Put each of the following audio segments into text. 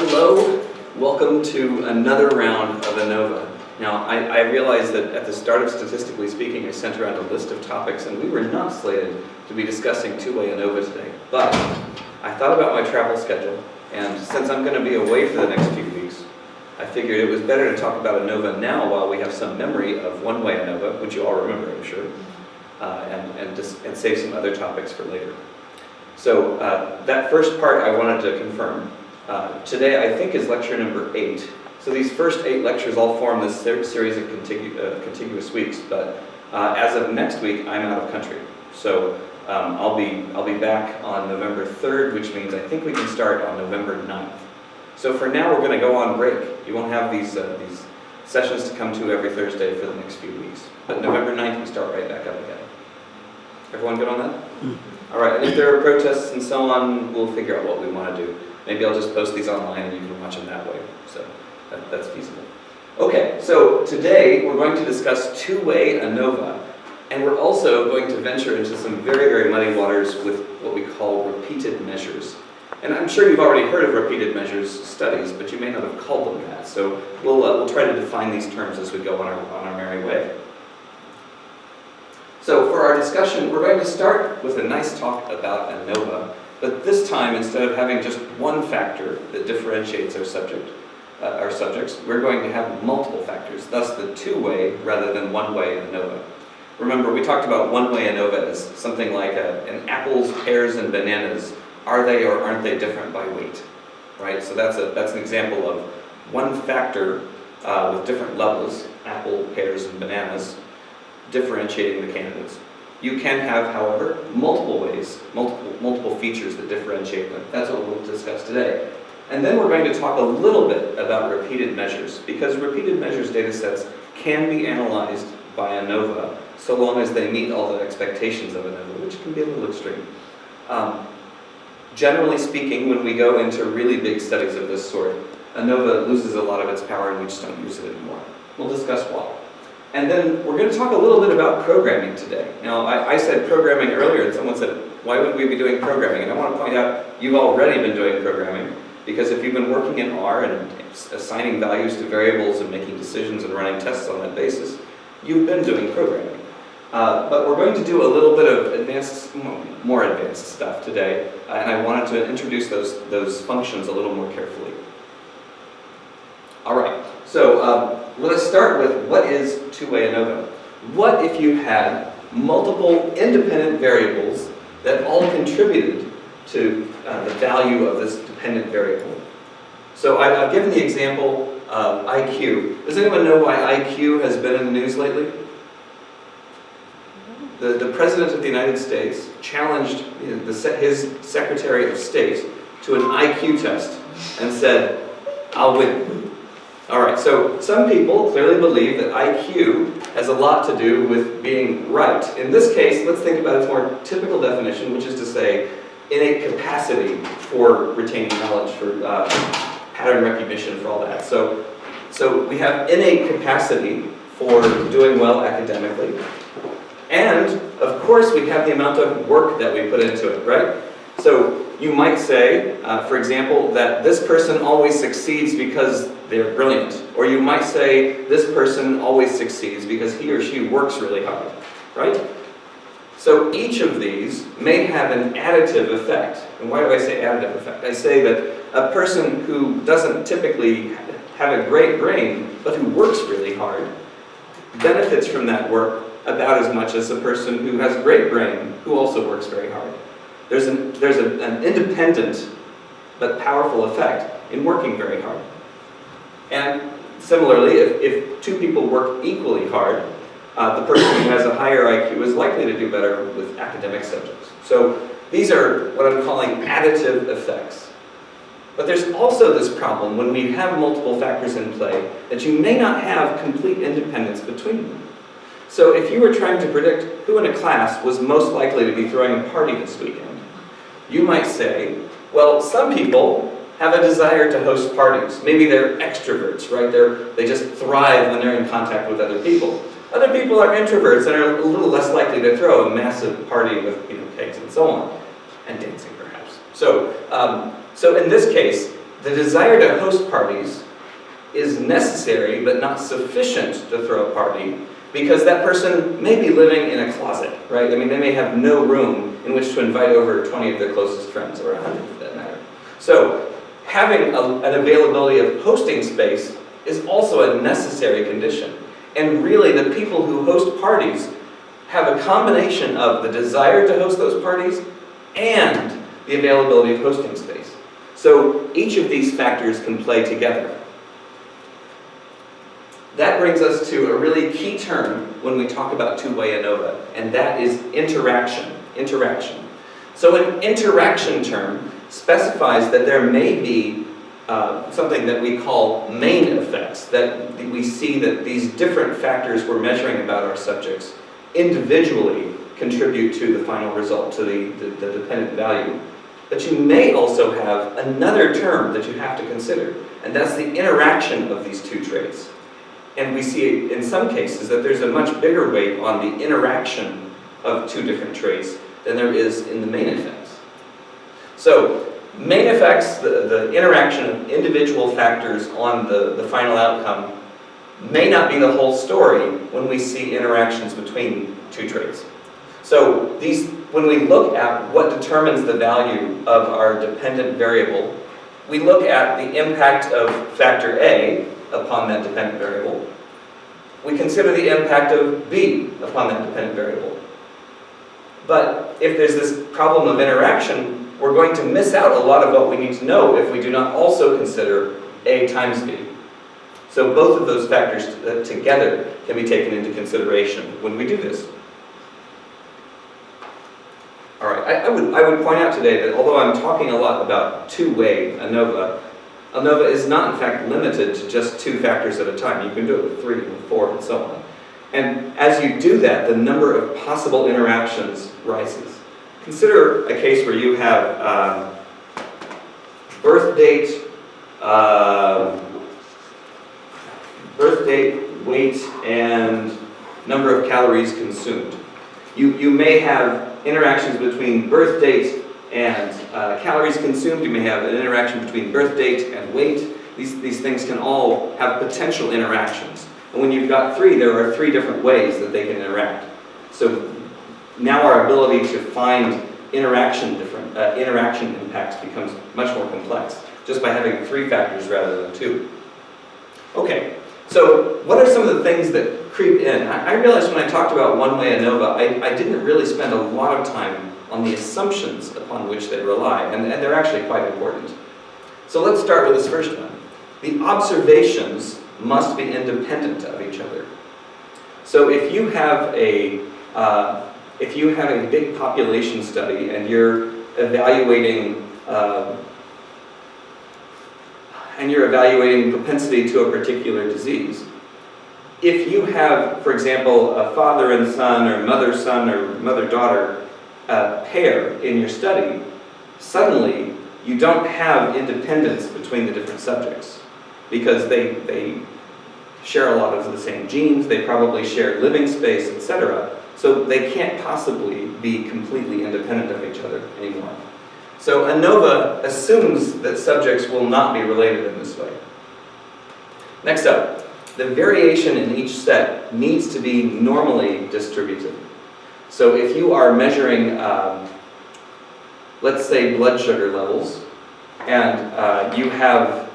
Hello, welcome to another round of ANOVA. Now, I realize that at the start of Statistically Speaking, I sent around a list of topics, and we were not slated to be discussing Two Way ANOVA today. But I thought about my travel schedule, and since I'm going to be away for the next few weeks, I figured it was better to talk about ANOVA now while we have some memory of One Way ANOVA, which you all remember, I'm sure, and save some other topics for later. So that first part I wanted to confirm. Today I think is lecture number 8. So these first 8 lectures all form this series of contiguous weeks, but as of next week I'm out of country. So I'll be back on November 3rd, which means I think we can start on November 9th. So for now we're going to go on break. You won't have these sessions to come to every Thursday for the next few weeks. But November 9th we start right back up again. Everyone good on that? All right, and if there are protests and so on, we'll figure out what we want to do. Maybe I'll just post these online and you can watch them that way. So that's feasible. Okay, so today we're going to discuss Two Way ANOVA, and we're also going to venture into some very, very muddy waters with what we call repeated measures. And I'm sure you've already heard of repeated measures studies, but you may not have called them that. So we'll try to define these terms as we go on our merry way. So for our discussion, we're going to start with a nice talk about ANOVA, but this time, instead of having just one factor that differentiates our subjects, we're going to have multiple factors, thus the two-way rather than one-way ANOVA. Remember, we talked about one-way ANOVA as something like an apples, pears, and bananas. Are they or aren't they different by weight? Right? So that's an example of one factor with different levels, apple, pears, and bananas, differentiating the candidates. You can have, however, multiple ways, multiple features that differentiate them. That's what we'll discuss today. And then we're going to talk a little bit about repeated measures, because repeated measures data sets can be analyzed by ANOVA so long as they meet all the expectations of ANOVA, which can be a little extreme. Generally speaking, when we go into really big studies of this sort, ANOVA loses a lot of its power and we just don't use it anymore. We'll discuss why. And then we're going to talk a little bit about programming today. Now, I said programming earlier, and someone said, why would we be doing programming? And I want to point out, you've already been doing programming, because if you've been working in R and assigning values to variables and making decisions and running tests on that basis, you've been doing programming. But we're going to do a little bit of more advanced stuff today, and I wanted to introduce those functions a little more carefully. All right, so let us start with what is two-way ANOVA. What if you had multiple independent variables that all contributed to the value of this dependent variable? So I've given the example of IQ. Does anyone know why IQ has been in the news lately? The President of the United States challenged his Secretary of State to an IQ test and said, "I'll win." All right, so some people clearly believe that IQ has a lot to do with being right. In this case, let's think about its more typical definition, which is to say innate capacity for retaining knowledge, for pattern recognition, for all that. So we have innate capacity for doing well academically. And, of course, we have the amount of work that we put into it, right? So you might say, for example, that this person always succeeds because they're brilliant. Or you might say, this person always succeeds because he or she works really hard, right? So each of these may have an additive effect. And why do I say additive effect? I say that a person who doesn't typically have a great brain, but who works really hard, benefits from that work about as much as a person who has a great brain, who also works very hard. There's an independent but powerful effect in working very hard. And similarly, if two people work equally hard, the person who has a higher IQ is likely to do better with academic subjects. So these are what I'm calling additive effects. But there's also this problem when we have multiple factors in play that you may not have complete independence between them. So if you were trying to predict who in a class was most likely to be throwing a party this weekend, you might say, well, some people have a desire to host parties. Maybe they're extroverts, right? They just thrive when they're in contact with other people. Other people are introverts and are a little less likely to throw a massive party with cakes and so on, and dancing perhaps. So in this case, the desire to host parties is necessary but not sufficient to throw a party, because that person may be living in a closet, right? I mean, they may have no room in which to invite over 20 of their closest friends, or 100 for that matter. So having an availability of hosting space is also a necessary condition. And really, the people who host parties have a combination of the desire to host those parties and the availability of hosting space. So each of these factors can play together. That brings us to a really key term when we talk about two-way ANOVA, and that is interaction. Interaction. So an interaction term specifies that there may be something that we call main effects, that we see that these different factors we're measuring about our subjects individually contribute to the final result, to the dependent value. But you may also have another term that you have to consider, and that's the interaction of these two traits. And we see in some cases that there's a much bigger weight on the interaction of two different traits than there is in the main effects. So main effects, the interaction of individual factors on the final outcome, may not be the whole story when we see interactions between two traits. So when we look at what determines the value of our dependent variable, we look at the impact of factor A upon that dependent variable. We consider the impact of B upon that dependent variable. But if there's this problem of interaction, we're going to miss out a lot of what we need to know if we do not also consider A times B. So both of those factors together can be taken into consideration when we do this. All right, I would point out today that although I'm talking a lot about two-way ANOVA, ANOVA is not in fact limited to just two factors at a time. You can do it with 3 and 4 and so on. And as you do that, the number of possible interactions rises. Consider a case where you have birth date, weight, and number of calories consumed. You may have interactions between birth date and calories consumed. You may have an interaction between birth date and weight. These things can all have potential interactions. And when you've got 3, there are 3 different ways that they can interact. So now our ability to find interaction impacts becomes much more complex, just by having 3 factors rather than 2. Okay, so what are some of the things that creep in? I realized when I talked about one-way ANOVA, I didn't really spend a lot of time on the assumptions upon which they rely, and they're actually quite important. So let's start with this first one. The observations must be independent of each other. So if you have a big population study and you're evaluating propensity to a particular disease, if you have, for example, a father and son or mother-son or mother-daughter pair in your study, suddenly you don't have independence between the different subjects because they share a lot of the same genes, they probably share living space, etc. So they can't possibly be completely independent of each other anymore. So ANOVA assumes that subjects will not be related in this way. Next up, the variation in each set needs to be normally distributed. So if you are measuring, let's say, blood sugar levels, and you have,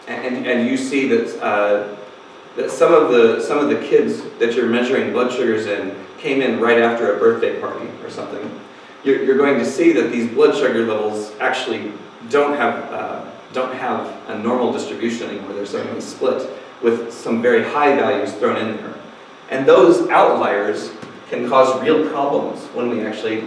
and you see that that some of the kids that you're measuring blood sugars in came in right after a birthday party or something, you're going to see that these blood sugar levels actually don't have a normal distribution anymore. They're suddenly split with some very high values thrown in there. And those outliers can cause real problems when we actually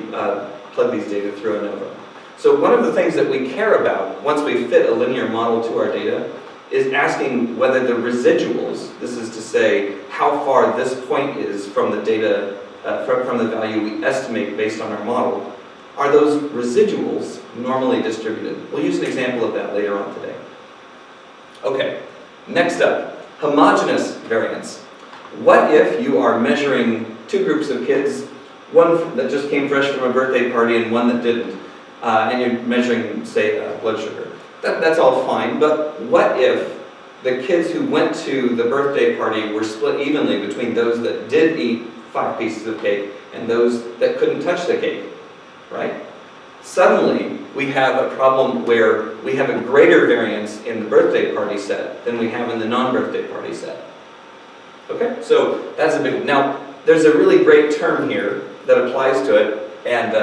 plug these data through ANOVA. So one of the things that we care about once we fit a linear model to our data is asking whether the residuals, this is to say how far this point is from the data, from the value we estimate based on our model, are those residuals normally distributed? We'll use an example of that later on today. Okay, next up, homogeneous variance. What if you are measuring 2 groups of kids, one that just came fresh from a birthday party and one that didn't? and you're measuring, say, blood sugar. That's all fine, but what if the kids who went to the birthday party were split evenly between those that did eat 5 pieces of cake and those that couldn't touch the cake, right? Suddenly, we have a problem where we have a greater variance in the birthday party set than we have in the non-birthday party set. Okay, so that's a big. Now, there's a really great term here that applies to it, and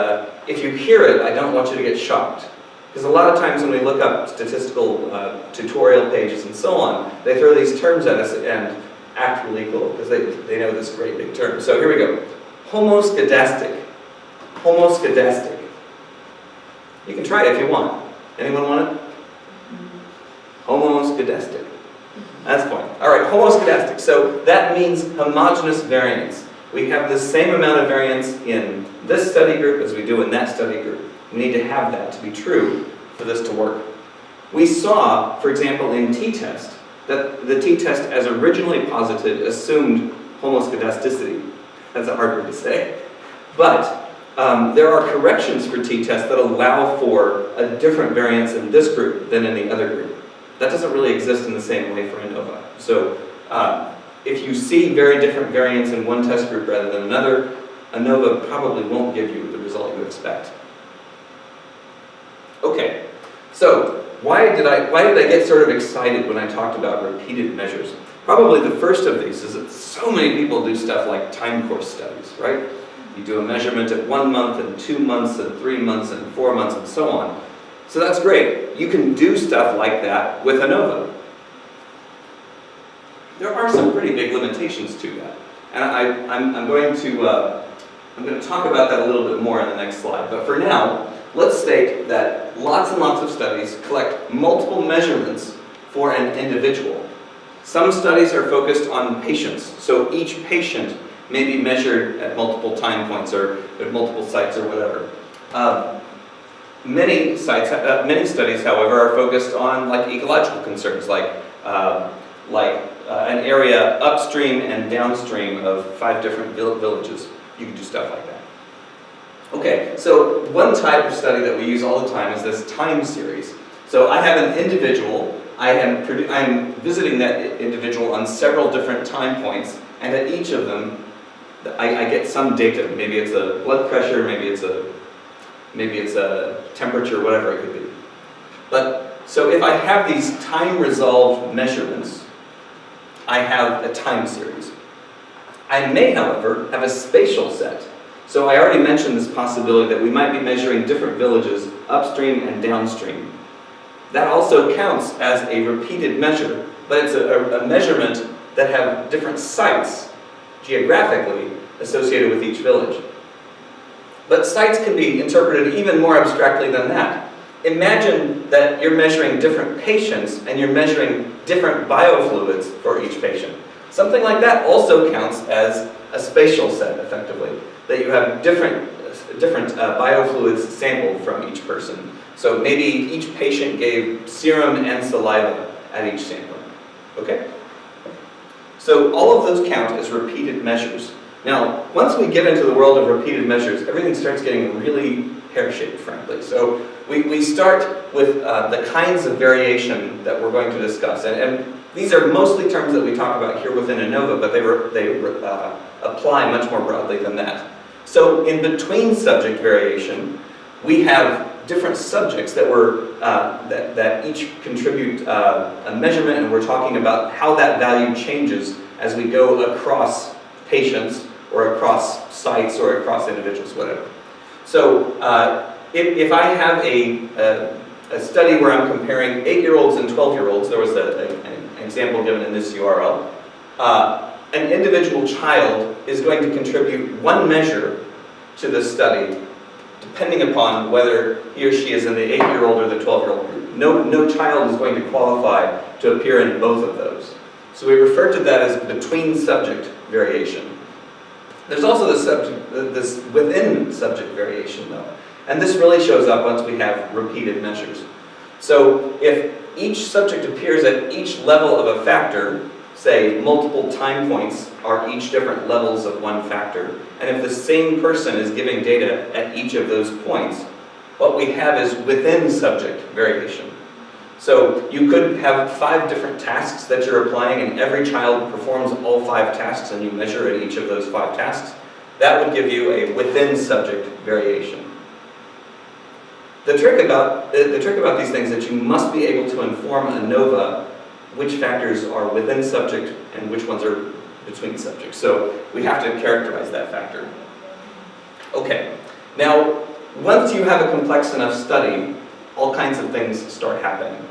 if you hear it, I don't want you to get shocked. Because a lot of times when we look up statistical tutorial pages and so on, they throw these terms at us and act really cool, because they know this great big term. So here we go. Homoscedastic. Homoscedastic. You can try it if you want. Anyone want it? Homoscedastic. That's fine. All right, homoscedastic. So that means homogeneous variance. We have the same amount of variance in this study group as we do in that study group. We need to have that to be true for this to work. We saw, for example, in t-test, that the t-test as originally posited assumed homoscedasticity. That's a hard word to say. But there are corrections for t-test that allow for a different variance in this group than in the other group. That doesn't really exist in the same way for ANOVA. So if you see very different variance in one test group rather than another, ANOVA probably won't give you the result you expect. Okay, so why did I get sort of excited when I talked about repeated measures? Probably the first of these is that so many people do stuff like time course studies, right? You do a measurement at 1 month and 2 months and 3 months and 4 months and so on. So that's great. You can do stuff like that with ANOVA. There are some pretty big limitations to that. And I'm going to talk about that a little bit more in the next slide. But for now, let's state that lots and lots of studies collect multiple measurements for an individual. Some studies are focused on patients, so each patient may be measured at multiple time points or at multiple sites or whatever. Many studies, however, are focused on like ecological concerns, like an area upstream and downstream of 5 different villages. You can do stuff like that. Okay, so one type of study that we use all the time is this time series. So I have an individual, I'm visiting that individual on several different time points, and at each of them, I get some data. Maybe it's a blood pressure, maybe it's a temperature, whatever it could be. But so if I have these time-resolved measurements, I have a time series. I may, however, have a spatial set. So I already mentioned this possibility that we might be measuring different villages upstream and downstream. That also counts as a repeated measure, but it's a measurement that have different sites geographically associated with each village. But sites can be interpreted even more abstractly than that. Imagine that you're measuring different patients and you're measuring different biofluids for each patient. Something like that also counts as a spatial set, effectively, that you have different biofluids sampled from each person. So maybe each patient gave serum and saliva at each sampling. Okay? So all of those count as repeated measures. Now, once we get into the world of repeated measures, everything starts getting really pear-shaped, frankly. So we start with the kinds of variation that we're going to discuss. And these are mostly terms that we talk about here within ANOVA, but they apply much more broadly than that. So in between subject variation, we have different subjects that that each contribute a measurement, and we're talking about how that value changes as we go across patients or across sites or across individuals, whatever. So if I have a study where I'm comparing 8-year-olds and 12-year-olds, there was an example given in this URL, an individual child is going to contribute one measure to the study depending upon whether he or she is in the 8-year-old or the 12-year-old group. No child is going to qualify to appear in both of those. So we refer to that as between subject variation. There's also this within subject variation, though. And this really shows up once we have repeated measures. So if each subject appears at each level of a factor, say multiple time points are each different levels of one factor, and if the same person is giving data at each of those points, What we have is within subject variation. So you could have 5 different tasks that you're applying, and every child performs all 5 tasks, and you measure at each of those 5 tasks. That would give you a within subject variation. The trick about these things is that you must be able to inform ANOVA which factors are within subject and which ones are between subjects. So we have to characterize that factor. Okay, now once you have a complex enough study, all kinds of things start happening.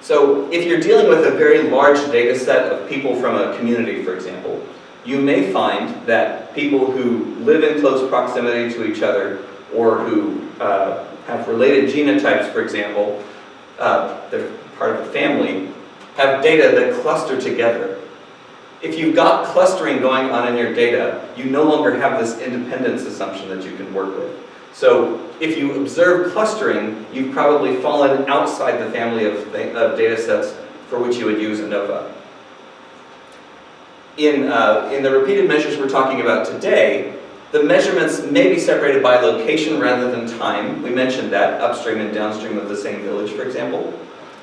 So if you're dealing with a very large data set of people from a community, for example, you may find that people who live in close proximity to each other, or who have related genotypes, for example, they're part of a family, have data that cluster together. If you've got clustering going on in your data, you no longer have this independence assumption that you can work with. So if you observe clustering, you've probably fallen outside the family of data sets for which you would use ANOVA. In the repeated measures we're talking about today, the measurements may be separated by location rather than time. We mentioned that, upstream and downstream of the same village, for example,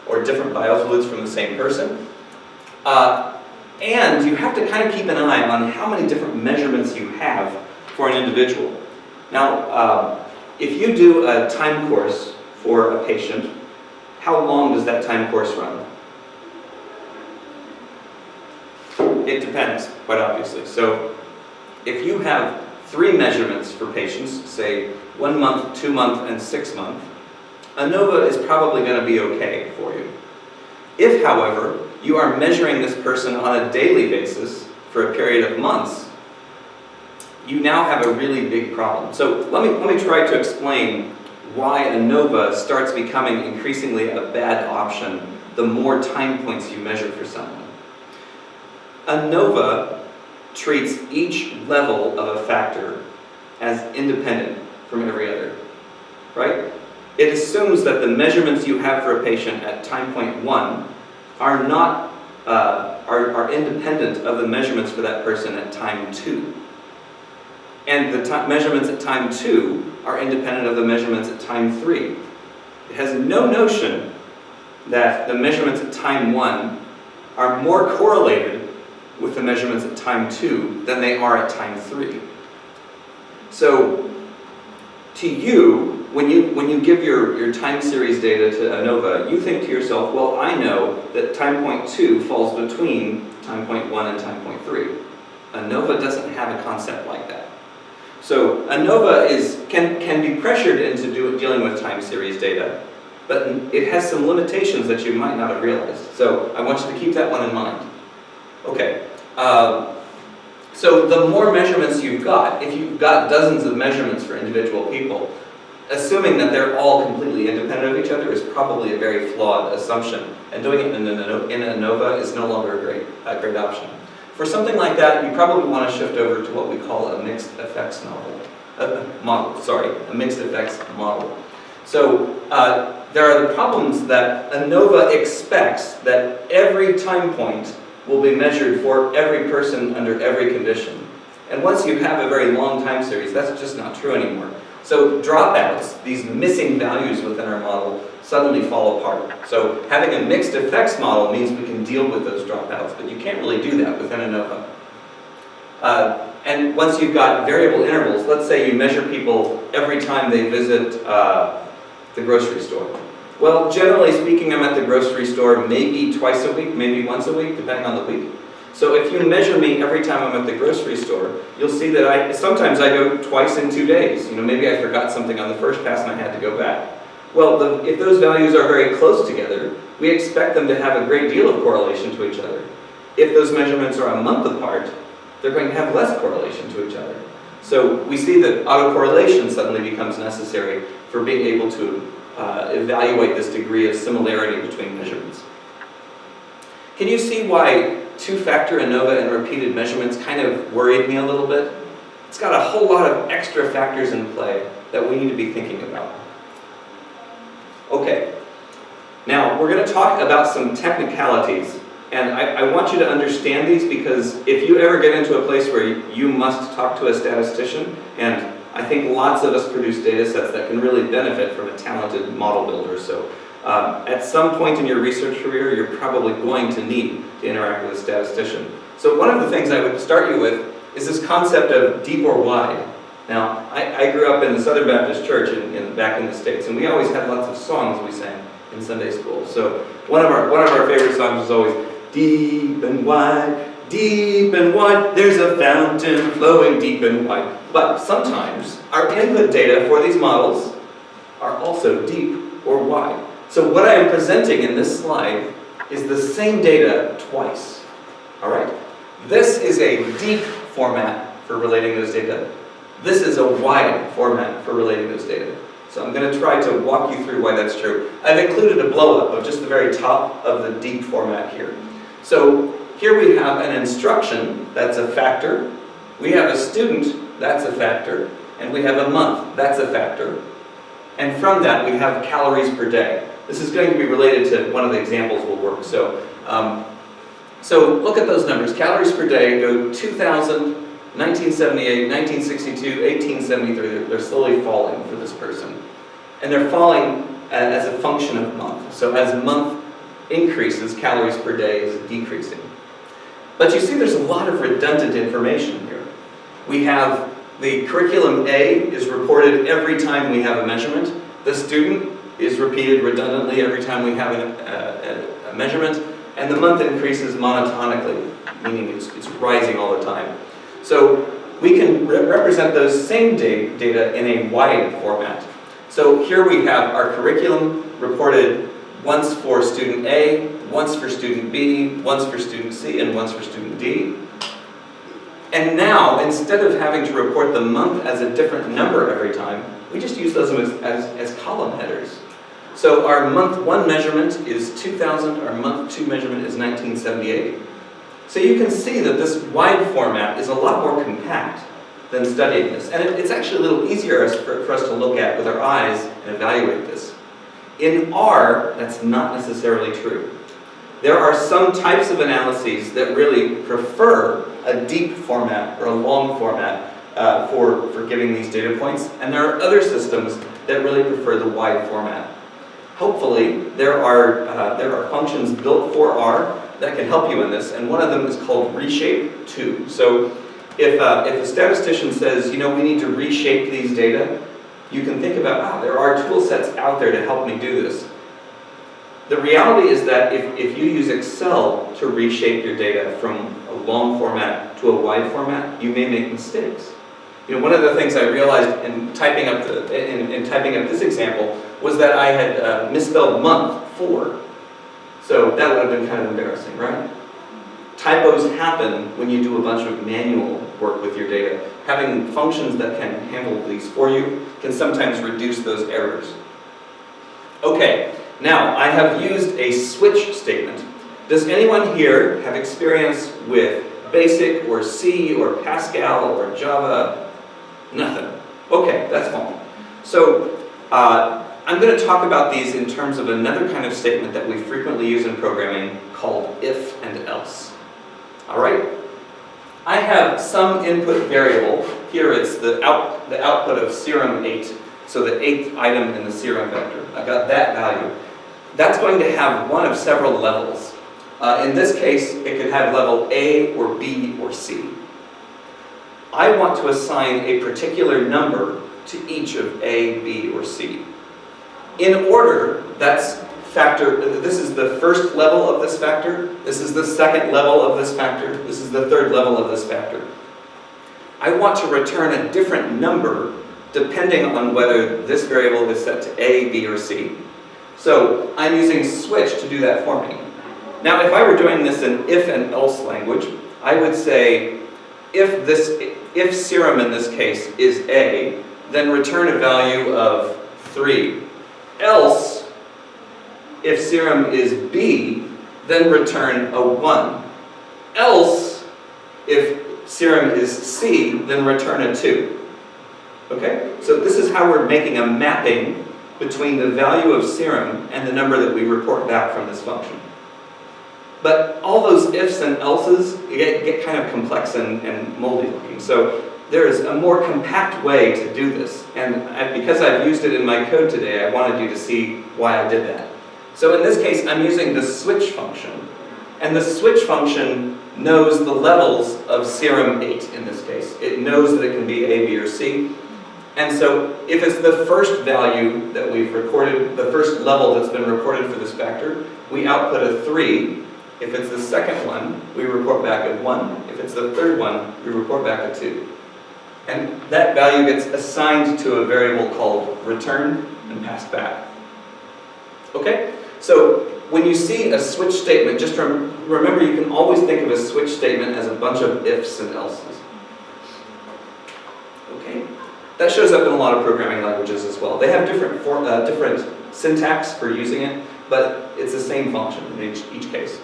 or different biofluids from the same person. And you have to kind of keep an eye on how many different measurements you have for an individual. Now, if you do a time course for a patient, how long does that time course run? It depends, quite obviously. So if you have 3 measurements for patients, say 1 month, 2 month, and 6 month, ANOVA is probably going to be okay for you. If, however, you are measuring this person on a daily basis for a period of months, you now have a really big problem. So let me try to explain why ANOVA starts becoming increasingly a bad option the more time points you measure for someone. ANOVA treats each level of a factor as independent from every other, right? It assumes that the measurements you have for a patient at time point 1 are not are independent of the measurements for that person at time 2. And the measurements at time 2 are independent of the measurements at time 3. It has no notion that the measurements at time 1 are more correlated with the measurements at time 2 than they are at time 3. So, to you, when you give your time series data to ANOVA, you think to yourself, well, I know that time point 2 falls between time point 1 and time point 3. ANOVA doesn't have a concept like that. So ANOVA can be pressured into dealing with time series data, but it has some limitations that you might not have realized. So I want you to keep that one in mind. Okay. So the more measurements you've got, if you've got dozens of measurements for individual people, assuming that they're all completely independent of each other is probably a very flawed assumption. And doing it in ANOVA is no longer a great option. For something like that, you probably want to shift over to what we call a mixed effects model. A mixed effects model. So there are the problems that ANOVA expects that every time point will be measured for every person under every condition. And once you have a very long time series, that's just not true anymore. So dropouts, these missing values within our model, suddenly fall apart. So having a mixed effects model means we can deal with those dropouts, but you can't really do that within ANOVA. And once you've got variable intervals, let's say you measure people every time they visit the grocery store. Well, generally speaking, I'm at the grocery store maybe twice a week, maybe once a week, depending on the week. So if you measure me every time I'm at the grocery store, you'll see that sometimes I go twice in 2 days. Maybe I forgot something on the first pass and I had to go back. Well, if those values are very close together, we expect them to have a great deal of correlation to each other. If those measurements are a month apart, they're going to have less correlation to each other. So we see that autocorrelation suddenly becomes necessary for being able to evaluate this degree of similarity between measurements. Can you see why two-factor ANOVA and repeated measurements kind of worried me a little bit? It's got a whole lot of extra factors in play that we need to be thinking about. Okay, now we're going to talk about some technicalities, and I want you to understand these because if you ever get into a place where you must talk to a statistician, and I think lots of us produce data sets that can really benefit from a talented model builder. So at some point in your research career, you're probably going to need to interact with a statistician. So one of the things I would start you with is this concept of deep or wide. Now, I grew up in the Southern Baptist Church back in the States, and we always had lots of songs we sang in Sunday school. So one of our favorite songs was always, deep and wide, there's a fountain flowing deep and wide. But sometimes our input data for these models are also deep or wide. So what I am presenting in this slide is the same data twice. All right? This is a deep format for relating those data. This is a wide format for relating those data. So I'm going to try to walk you through why that's true. I've included a blow-up of just the very top of the deep format here. So here we have an instruction, that's a factor. We have a student, that's a factor. And we have a month, that's a factor. And from that we have calories per day. This is going to be related to one of the examples we'll work. So look at those numbers. Calories per day go 2,000, 1978, 1962, 1873, they're slowly falling for this person. And they're falling as a function of month. So as month increases, calories per day is decreasing. But you see there's a lot of redundant information here. We have the curriculum A is reported every time we have a measurement. The student is repeated redundantly every time we have a measurement. And the month increases monotonically, meaning it's rising all the time. So we can represent those same data in a wide format. So here we have our curriculum reported once for student A, once for student B, once for student C, and once for student D. And now, instead of having to report the month as a different number every time, we just use those as column headers. So our month 1 measurement is 2000, our month 2 measurement is 1978. So you can see that this wide format is a lot more compact than studying this. And it's actually a little easier for us to look at with our eyes and evaluate this. In R, that's not necessarily true. There are some types of analyses that really prefer a deep format or a long format for giving these data points. And there are other systems that really prefer the wide format. Hopefully, there are functions built for R that can help you in this, and one of them is called Reshape 2. So if a statistician says, we need to reshape these data, you can think about, there are tool sets out there to help me do this. The reality is that if you use Excel to reshape your data from a long format to a wide format, you may make mistakes. One of the things I realized in typing up this example was that I had misspelled month 4. So that would have been kind of embarrassing, right? Typos happen when you do a bunch of manual work with your data. Having functions that can handle these for you can sometimes reduce those errors. Okay, now I have used a switch statement. Does anyone here have experience with BASIC or C or Pascal or Java? Nothing. Okay, that's fine. So I'm going to talk about these in terms of another kind of statement that we frequently use in programming called if and else. All right? I have some input variable. Here it's the output of serum 8, so the 8th item in the serum vector. I got that value. That's going to have one of several levels. In this case, it could have level A or B or C. I want to assign a particular number to each of A, B, or C. In order, this is the first level of this factor, this is the second level of this factor, this is the third level of this factor. I want to return a different number depending on whether this variable is set to A, B, or C. So I'm using switch to do that for me. Now if I were doing this in if and else language, I would say if serum in this case is A, then return a value of 3. Else, if serum is B, then return a 1. Else, if serum is C, then return a 2. Okay? So this is how we're making a mapping between the value of serum and the number that we report back from this function. But all those ifs and elses get kind of complex and moldy looking. So there is a more compact way to do this. And because I've used it in my code today, I wanted you to see why I did that. So in this case, I'm using the switch function. And the switch function knows the levels of serum 8 in this case. It knows that it can be A, B, or C. And so if it's the first value that we've recorded, the first level that's been recorded for this vector, we output a 3. If it's the second one, we report back a 1. If it's the third one, we report back a 2. And that value gets assigned to a variable called return and passed back. Okay? So when you see a switch statement, just remember you can always think of a switch statement as a bunch of ifs and elses. Okay? That shows up in a lot of programming languages as well. They have different syntax for using it, but it's the same function in each case.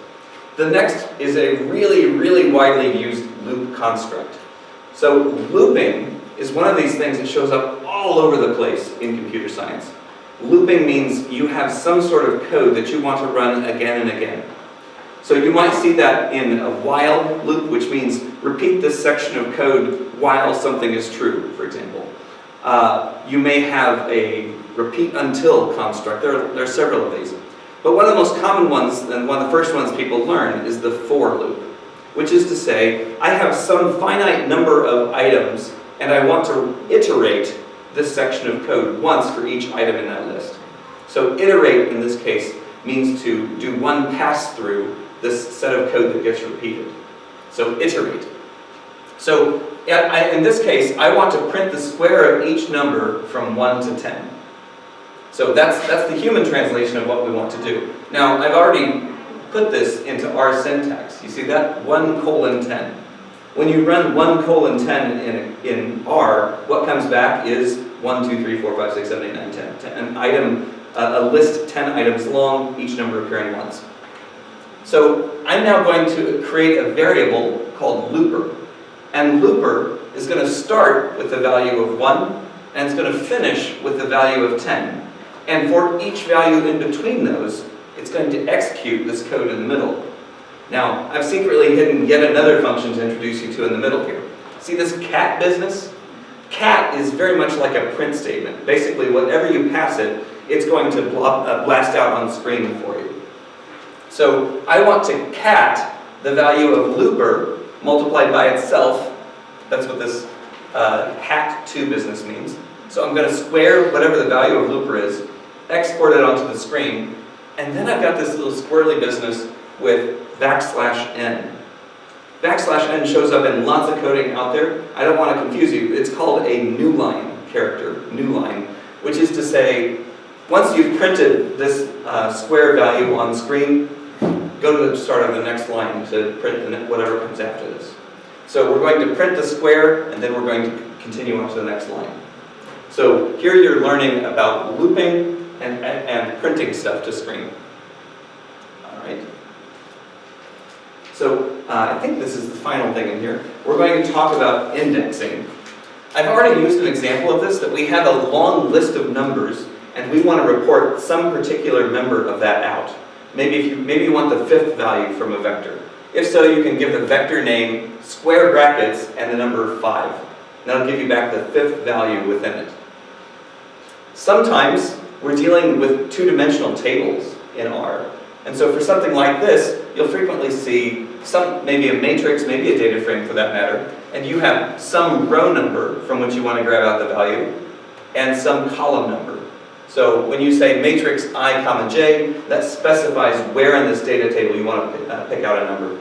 The next is a really, really widely used loop construct. So looping is one of these things that shows up all over the place in computer science. Looping means you have some sort of code that you want to run again and again. So you might see that in a while loop, which means repeat this section of code while something is true, for example. You may have a repeat until construct. There are several of these. But one of the most common ones, and one of the first ones people learn, is the for loop, which is to say, I have some finite number of items, and I want to iterate this section of code once for each item in that list. So iterate, in this case, means to do one pass through this set of code that gets repeated. So iterate. So in this case, I want to print the square of each number from 1 to 10. So that's the human translation of what we want to do. Now, I've already put this into our syntax. You see that? 1:10. When you run 1:10 in R, what comes back is 1, 2, 3, 4, 5, 6, 7, 8, 9, 10. An item, a list 10 items long, each number appearing once. So I'm now going to create a variable called looper. And looper is going to start with the value of 1, and it's going to finish with the value of 10. And for each value in between those, it's going to execute this code in the middle. Now, I've secretly hidden yet another function to introduce you to in the middle here. See this cat business? Cat is very much like a print statement. Basically, whatever you pass it, it's going to blast out on screen for you. So I want to cat the value of looper multiplied by itself. That's what this hat2 business means. So I'm going to square whatever the value of looper is, export it onto the screen, and then I've got this little squirrely business with \n. \n shows up in lots of coding out there. I don't want to confuse you. It's called a new line character, new line, which is to say, once you've printed this square value on screen, go to the start of the next line to print whatever comes after this. So we're going to print the square, and then we're going to continue on to the next line. So here you're learning about looping and printing stuff to screen. All right. So I think this is the final thing in here. We're going to talk about indexing. I've already used an example of this, that we have a long list of numbers, and we want to report some particular member of that out. Maybe you want the 5th value from a vector. If so, you can give the vector name square brackets and the number 5. And that'll give you back the 5th value within it. Sometimes we're dealing with two-dimensional tables in R. And so for something like this, you'll frequently see maybe a matrix, maybe a data frame for that matter, and you have some row number from which you want to grab out the value, and some column number. So when you say matrix I comma j, that specifies where in this data table you want to pick out a number.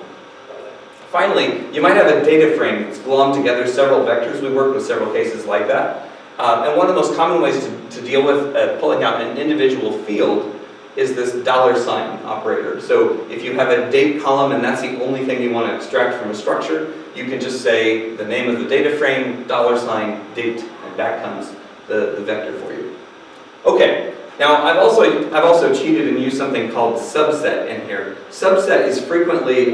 Finally, you might have a data frame that's glommed together several vectors. We work with several cases like that. And one of the most common ways to deal with pulling out an individual field is this $sign operator. So if you have a date column and that's the only thing you want to extract from a structure, you can just say the name of the data frame, $, date, and back comes the vector for you. Okay, now I've also cheated and used something called subset in here. Subset is frequently,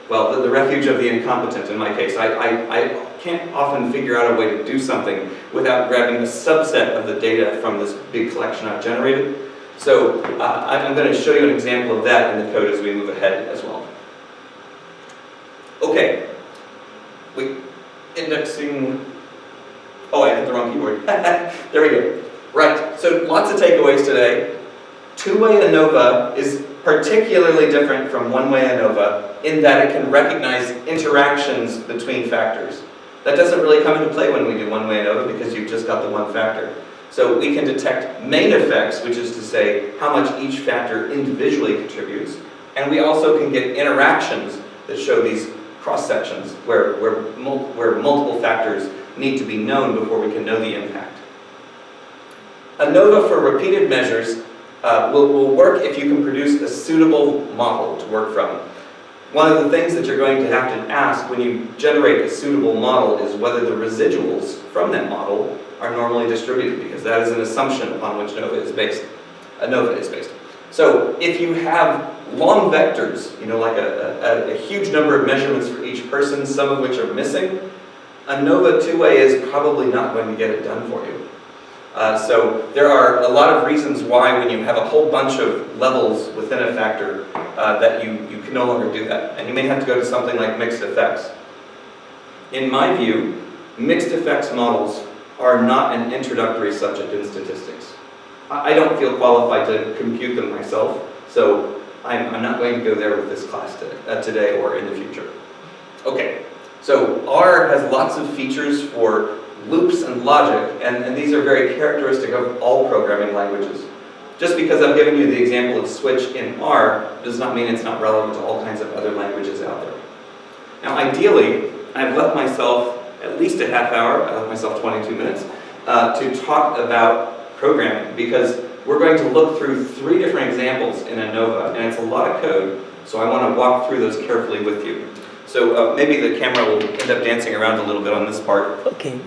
well, the refuge of the incompetent in my case. I can't often figure out a way to do something without grabbing a subset of the data from this big collection I've generated. So I'm going to show you an example of that in the code as we move ahead as well. Okay, indexing. Oh, I hit the wrong keyboard. There we go. Right, so lots of takeaways today. Two-way ANOVA is particularly different from one-way ANOVA in that it can recognize interactions between factors. That doesn't really come into play when we do one-way ANOVA because you've just got the one factor. So we can detect main effects, which is to say how much each factor individually contributes, and we also can get interactions that show these cross-sections where multiple factors need to be known before we can know the impact. ANOVA for repeated measures will work if you can produce a suitable model to work from. One of the things that you're going to have to ask when you generate a suitable model is whether the residuals from that model are normally distributed, because that is an assumption upon which ANOVA is based. So if you have long vectors, like a huge number of measurements for each person, some of which are missing, ANOVA two-way is probably not going to get it done for you. So there are a lot of reasons why when you have a whole bunch of levels within a factor that you can no longer do that. And you may have to go to something like mixed effects. In my view, mixed effects models are not an introductory subject in statistics. I don't feel qualified to compute them myself, so I'm not going to go there with this class today or in the future. Okay, so R has lots of features for loops and logic, and these are very characteristic of all programming languages. Just because I've given you the example of switch in R does not mean it's not relevant to all kinds of other languages out there. Now ideally, I've left myself at least a half hour, I left myself 22 minutes, to talk about programming, because we're going to look through 3 different examples in ANOVA, and it's a lot of code, so I want to walk through those carefully with you. So maybe the camera will end up dancing around a little bit on this part. Okay.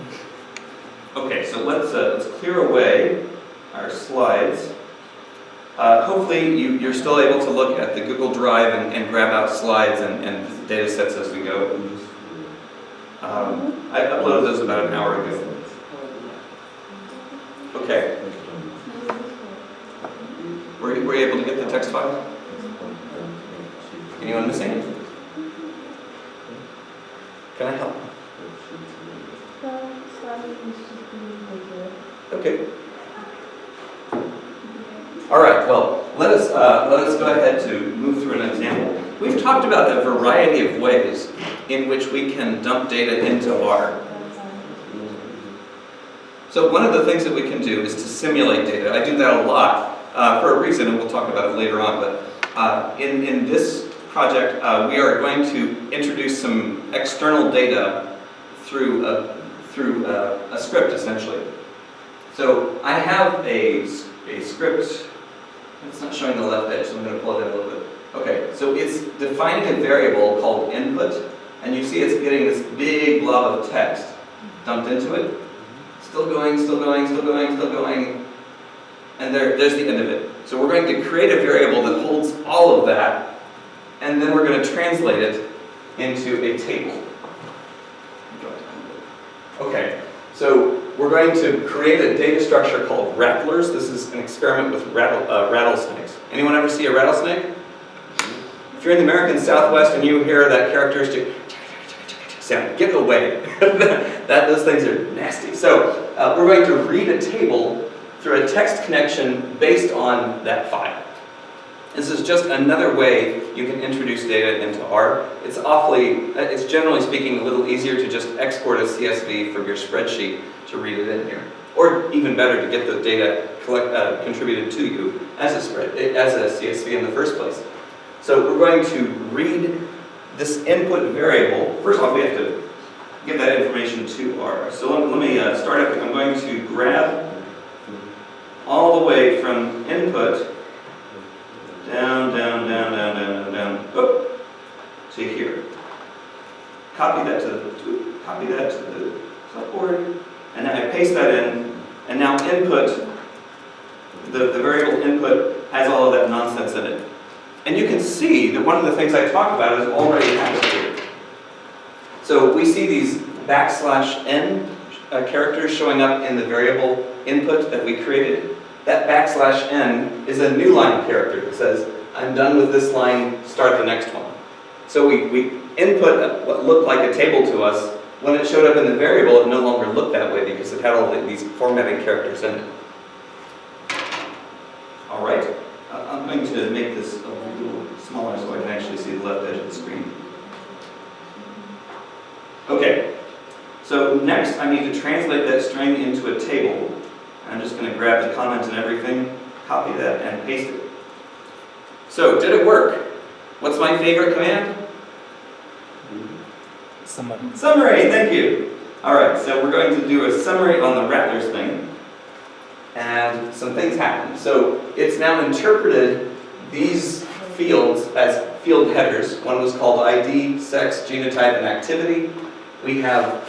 Okay, so let's clear away our slides. Hopefully you're still able to look at the Google Drive and grab out slides and data sets as we go. I uploaded those about an hour ago. Okay. Were you able to get the text file? Anyone missing it? Can I help? Okay. All right. Well, let us go ahead to move through an example. We've talked about a variety of ways in which we can dump data into R. So one of the things that we can do is to simulate data. I do that a lot for a reason, and we'll talk about it later on. But in this project, we are going to introduce some external data through a script, essentially. So I have a script. It's not showing the left edge, so I'm going to pull it in a little bit. Okay, so it's defining a variable called input, and you see it's getting this big blob of text dumped into it. Still going, still going, still going, still going, and there's the end of it. So we're going to create a variable that holds all of that, and then we're going to translate it into a table. Okay, so we're going to create a data structure called Rattlers. This is an experiment with rattlesnakes. Anyone ever see a rattlesnake? If you're in the American Southwest and you hear that characteristic sound, get away. Those things are nasty. So we're going to read a table through a text connection based on that file. This is just another way you can introduce data into R. It's generally speaking a little easier to just export a CSV from your spreadsheet to read it in here. Or even better, to get the data contributed to you as a CSV in the first place. So we're going to read this input variable. First off, we have to give that information to R. So let me start up. I'm going to grab all the way from input down, down, down, down, down, down, whoop, to here. Copy that to the clipboard, and then I paste that in, and now input, the variable input has all of that nonsense in it. And you can see that one of the things I talk about is already happened here. So we see these \n characters showing up in the variable input that we created. That \n is a new line character that says, I'm done with this line, start the next one. So we input what looked like a table to us, when it showed up in the variable, it no longer looked that way because it had all these formatting characters in it. All right, I'm going to make this a little smaller so I can actually see the left edge of the screen. Okay, so next I need to translate that string into a table. I'm just going to grab the comments and everything, copy that, and paste it. So, did it work? What's my favorite command? Summary. Summary, thank you. Alright, so we're going to do a summary on the Rattlers thing. And some things happen. So, it's now interpreted these fields as field headers. One was called ID, sex, genotype, and activity. We have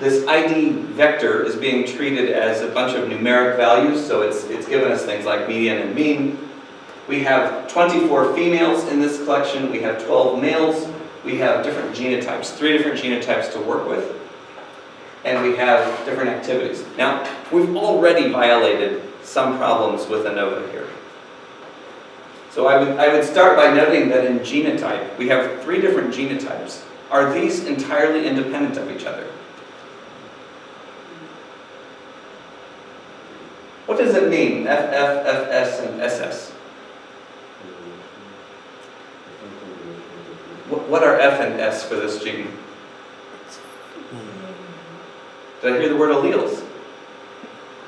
this ID vector is being treated as a bunch of numeric values, so it's given us things like median and mean. We have 24 females in this collection, we have 12 males, we have different genotypes, 3 different genotypes to work with, and we have different activities. Now, we've already violated some problems with ANOVA here. So I would start by noting that in genotype, we have 3 different genotypes. Are these entirely independent of each other? What does it mean, FF, FS, and SS? What are F and S for this gene? Did I hear the word alleles?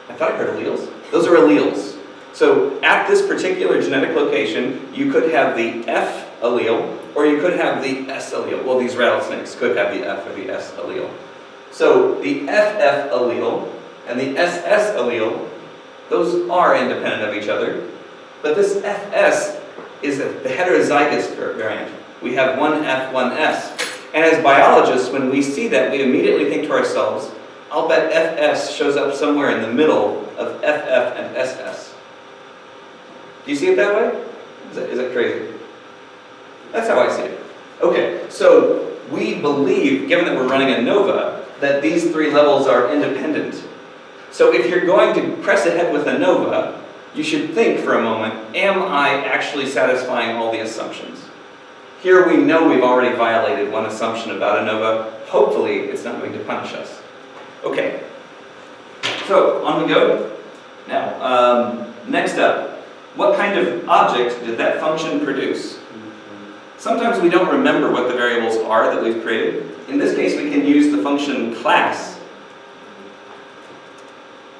I thought I heard alleles. Those are alleles. So at this particular genetic location, you could have the F allele, or you could have the S allele. Well, these rattlesnakes could have the F or the S allele. So the FF allele and the SS allele, those are independent of each other. But this FS is the heterozygous variant. We have one F, one S. And as biologists, when we see that, we immediately think to ourselves, I'll bet FS shows up somewhere in the middle of FF and SS. Do you see it that way? Is that crazy? That's how I see it. Okay, so we believe, given that we're running ANOVA, that these 3 levels are independent. So if you're going to press ahead with ANOVA, you should think for a moment, am I actually satisfying all the assumptions? Here we know we've already violated one assumption about ANOVA. Hopefully it's not going to punish us. Okay, so on we go. Now, next up, what kind of object did that function produce? Sometimes we don't remember what the variables are that we've created. In this case, we can use the function class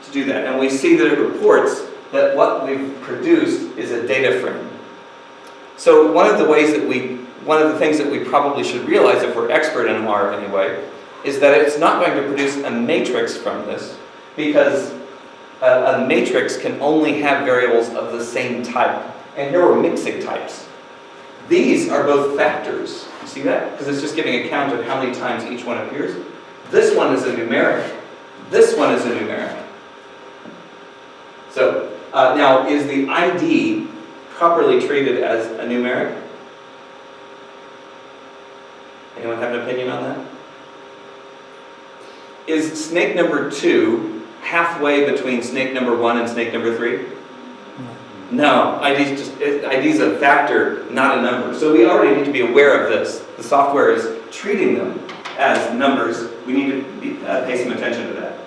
to do that. And we see that it reports that what we've produced is a data frame. So one of the things that we probably should realize, if we're expert in R anyway, is that it's not going to produce a matrix from this, because a matrix can only have variables of the same type. And here we're mixing types. These are both factors. You see that? Because it's just giving a count of how many times each one appears. This one is a numeric. This one is a numeric. So, now, is the ID properly treated as a numeric? Anyone have an opinion on that? Is snake number 2 halfway between snake number 1 and snake number 3? No, ID is a factor, not a number. So we already need to be aware of this. The software is treating them as numbers. We need to pay some attention to that.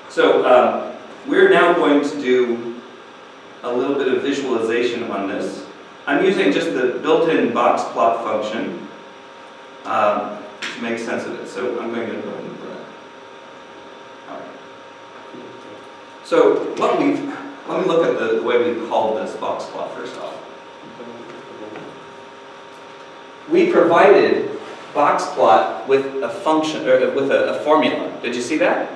So we're now going to do a little bit of visualization on this. I'm using just the built-in box plot function to make sense of it. So I'm going to go ahead and do that. All right. So let me look at the way we called this box plot first off. We provided box plot with a function, or with a formula. Did you see that?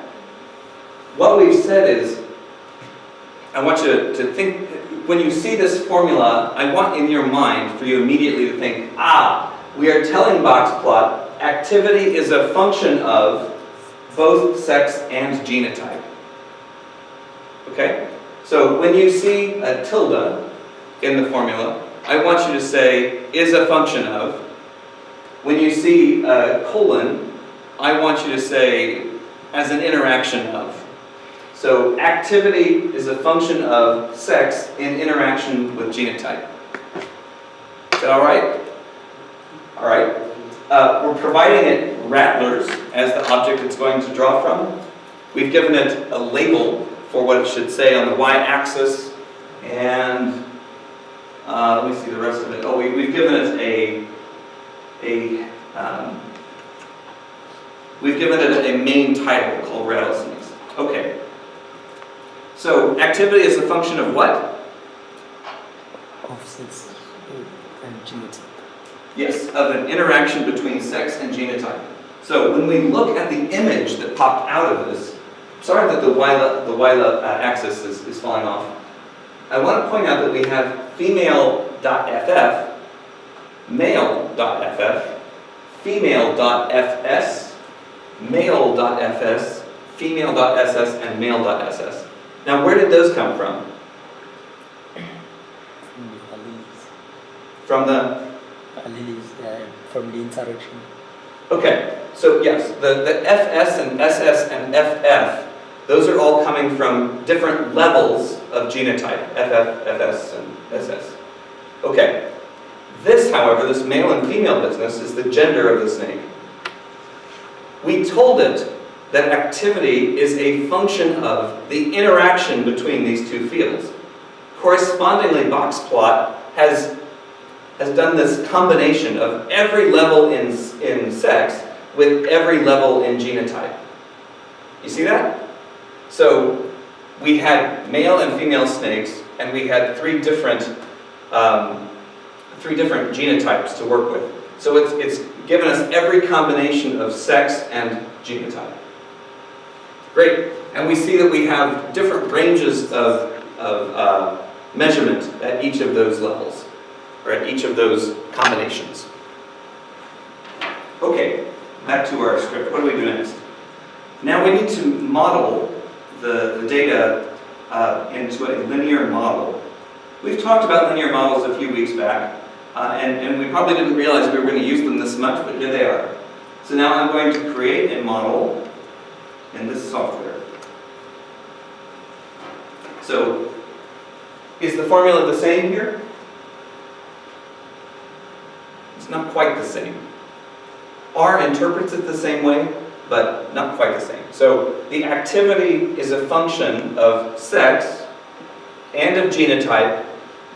What we've said is, I want you to think, when you see this formula, I want in your mind for you immediately to think, we are telling box plot, activity is a function of both sex and genotype. Okay? So when you see a tilde in the formula, I want you to say, is a function of. When you see a colon, I want you to say, as an interaction of. So activity is a function of sex in interaction with genotype. Is that all right? All right. We're providing it Rattlers as the object it's going to draw from. We've given it a label for what it should say on the y-axis, and let me see the rest of it. Oh, we've given it a main title called Rattlesnakes. Okay. So activity is a function of what? Of sex and genotype. Yes, of an interaction between sex and genotype. So when we look at the image that popped out of this, sorry that the y-axis is falling off. I want to point out that we have female.ff, male.ff, female.fs, male.fs, female.ss, and male.ss. Now, where did those come from? From the alleles, from the interaction. Okay, so yes, the FS and SS and FF, those are all coming from different levels of genotype, FF, FS, and SS. Okay, this, however, this male and female business is the gender of the snake. We told it that activity is a function of the interaction between these two fields. Correspondingly, boxplot has done this combination of every level in sex with every level in genotype. You see that? So we had male and female snakes, and we had three different genotypes to work with. So it's given us every combination of sex and genotype. Great. And we see that we have different ranges of measurement at each of those levels, or at each of those combinations. Okay, back to our script. What do we do next? Now we need to model the data into a linear model. We've talked about linear models a few weeks back, and we probably didn't realize we were going to use them this much, but here they are. So now I'm going to create a model in this software. So, is the formula the same here? It's not quite the same. R interprets it the same way, but not quite the same. So the activity is a function of sex and of genotype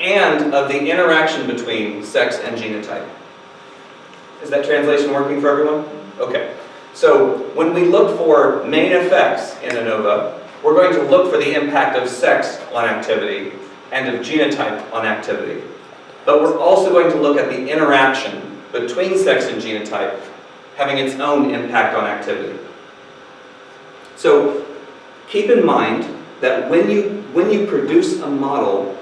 and of the interaction between sex and genotype. Is that translation working for everyone? Okay. So when we look for main effects in ANOVA, we're going to look for the impact of sex on activity and of genotype on activity. But we're also going to look at the interaction between sex and genotype having its own impact on activity. So keep in mind that when you produce a model,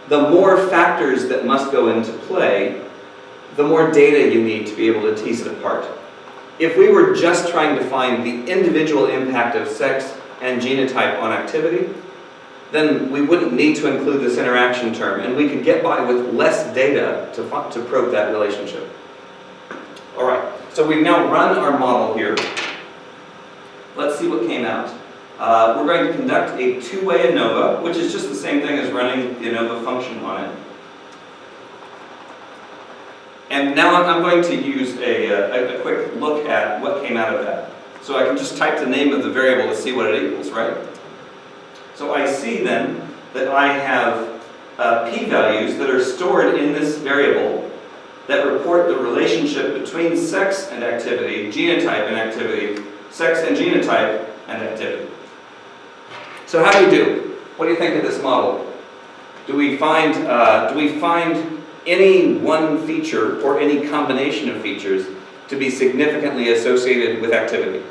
the more factors that must go into play, the more data you need to be able to tease it apart. If we were just trying to find the individual impact of sex and genotype on activity, then we wouldn't need to include this interaction term, and we could get by with less data to probe that relationship. All right, so we've now run our model here. Let's see what came out. We're going to conduct a two-way ANOVA, which is just the same thing as running the ANOVA function on it. And now I'm going to use a quick look at what came out of that. So I can just type the name of the variable to see what it equals, right? So I see then that I have p-values that are stored in this variable that report the relationship between sex and activity, genotype and activity, sex and genotype and activity. So how do we do? What do you think of this model? Do we find any one feature or any combination of features to be significantly associated with activity?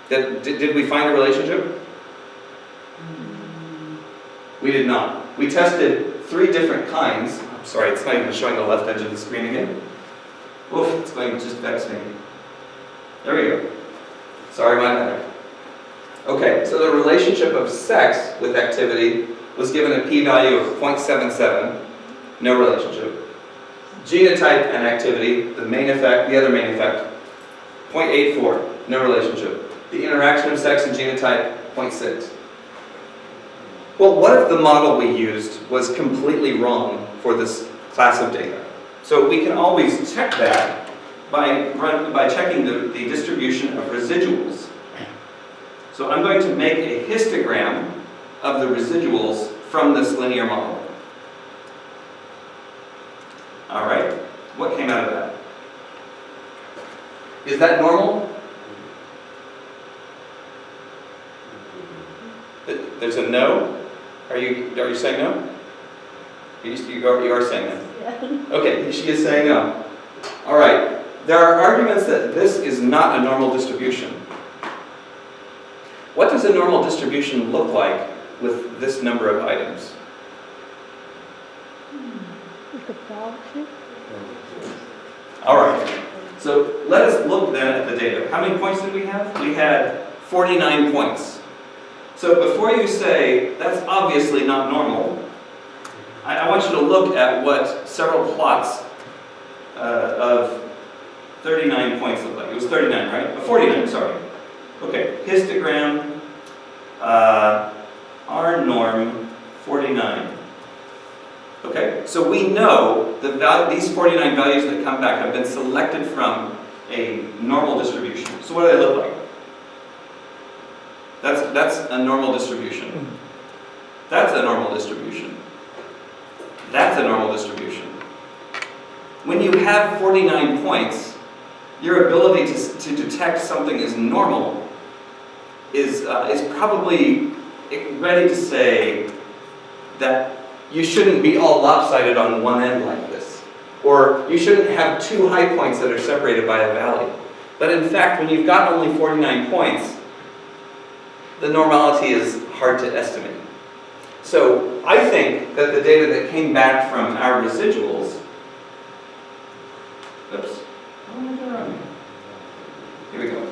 Did we find a relationship? We did not. We tested 3 different kinds. I'm sorry, it's not even showing the left edge of the screen again. Oof, it's going to just vex me. There we go. Sorry, my bad. Okay, so the relationship of sex with activity was given a p-value of 0.77, no relationship. Genotype and activity, the other main effect, 0.84, no relationship. The interaction of sex and genotype, 0.6. Well, what if the model we used was completely wrong for this class of data? So we can always check that by checking the distribution of residuals. So I'm going to make a histogram of the residuals from this linear model. All right, what came out of that? Is that normal? There's a no? Are you saying no? You are saying no? Yeah. Okay, she is saying no. All right, there are arguments that this is not a normal distribution. What does a normal distribution look like with this number of items? Like a dog shit? All right, so let us look then at the data. How many points did we have? We had 49 points. So before you say, that's obviously not normal, I want you to look at what several plots of 39 points look like. It was 39, right? 49, sorry. Okay, histogram, R norm, 49. Okay, so we know that these 49 values that come back have been selected from a normal distribution. So what do they look like? That's a normal distribution. That's a normal distribution. That's a normal distribution. When you have 49 points, your ability to detect something as normal is probably ready to say that you shouldn't be all lopsided on one end like this. Or you shouldn't have two high points that are separated by a valley. But in fact, when you've got only 49 points, the normality is hard to estimate. So I think that the data that came back from our residuals, oops, how am I doing wrong? Here we go.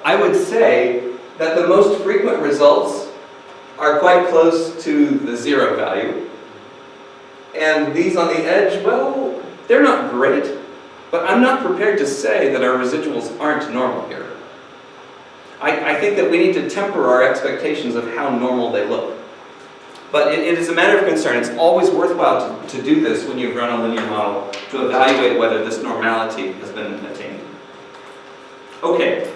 I would say that the most frequent results are quite close to the 0 value. And these on the edge, well, they're not great, but I'm not prepared to say that our residuals aren't normal here. I think that we need to temper our expectations of how normal they look. But it is a matter of concern. It's always worthwhile to do this when you run a linear model to evaluate whether this normality has been attained. Okay.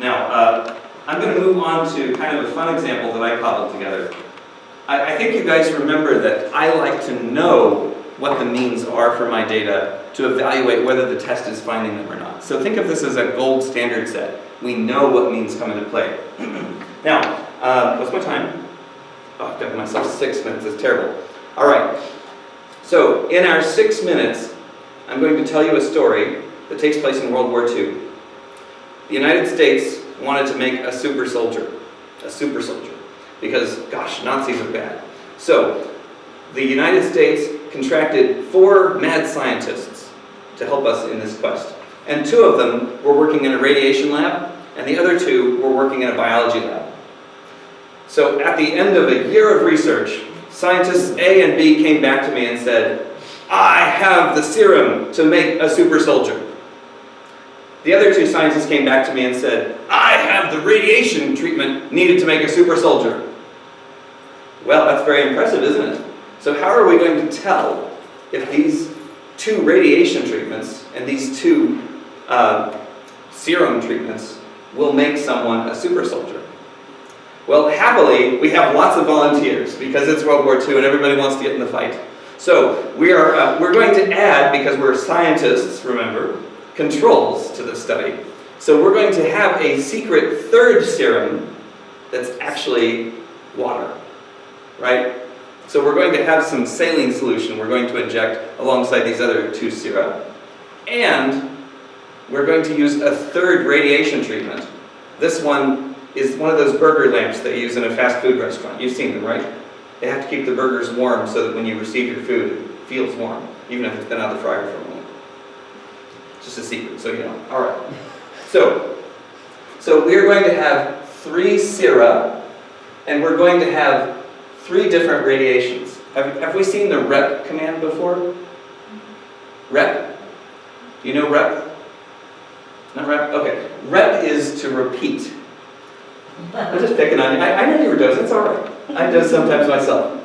Now, I'm going to move on to kind of a fun example that I cobbled together. I think you guys remember that I like to know what the means are for my data to evaluate whether the test is finding them or not. So think of this as a gold standard set. We know what means come into play. Now, what's my time? Oh, I've got myself 6 minutes. It's terrible. All right. So in our 6 minutes, I'm going to tell you a story that takes place in World War II. The United States wanted to make a super soldier, because, gosh, Nazis are bad. So the United States contracted 4 mad scientists to help us in this quest. And 2 of them were working in a radiation lab, and the other 2 were working in a biology lab. So at the end of a year of research, scientists A and B came back to me and said, I have the serum to make a super soldier. The other 2 scientists came back to me and said, I have the radiation treatment needed to make a super soldier. Well, that's very impressive, isn't it? So how are we going to tell if these 2 radiation treatments and these 2 serum treatments will make someone a super soldier? Well, happily, we have lots of volunteers because it's World War II and everybody wants to get in the fight. So we're going to add, because we're scientists, remember, controls to the study. So we're going to have a secret 3rd serum that's actually water, right? So we're going to have some saline solution we're going to inject alongside these other 2 sera. And we're going to use a 3rd radiation treatment. This one is one of those burger lamps that you use in a fast food restaurant. You've seen them, right? They have to keep the burgers warm so that when you receive your food, it feels warm, even if it's been out of the fryer for a moment. Just a secret, so you know. All right. So we're going to have 3 sera, and we're going to have 3 different radiations. Have we seen the rep command before? Rep? Do you know rep? Not rep? Okay. Rep is to repeat. I'm just picking on you. I know you were dozing. It's all right. I doze sometimes myself.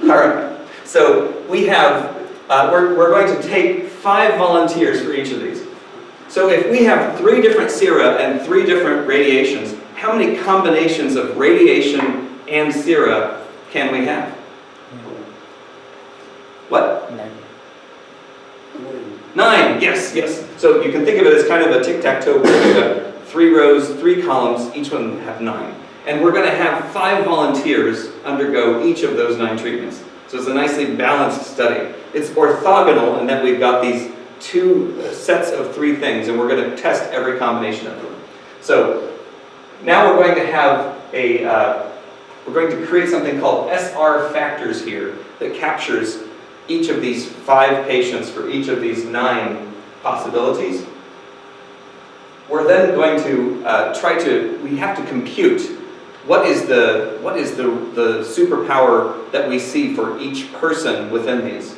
All right. So we have, we're going to take 5 volunteers for each of these. So if we have 3 different sera and 3 different radiations, how many combinations of radiation and sera can we have? What? 9, yes, yes. So you can think of it as kind of a tic-tac-toe board. We've got 3 rows, 3 columns, each one have 9. And we're going to have 5 volunteers undergo each of those 9 treatments. So it's a nicely balanced study. It's orthogonal in that we've got these 2 sets of 3 things, and we're going to test every combination of them. So now we're going to have we're going to create something called SR factors here that captures each of these 5 patients for each of these 9 possibilities. We're then going to we have to compute what is the superpower that we see for each person within these.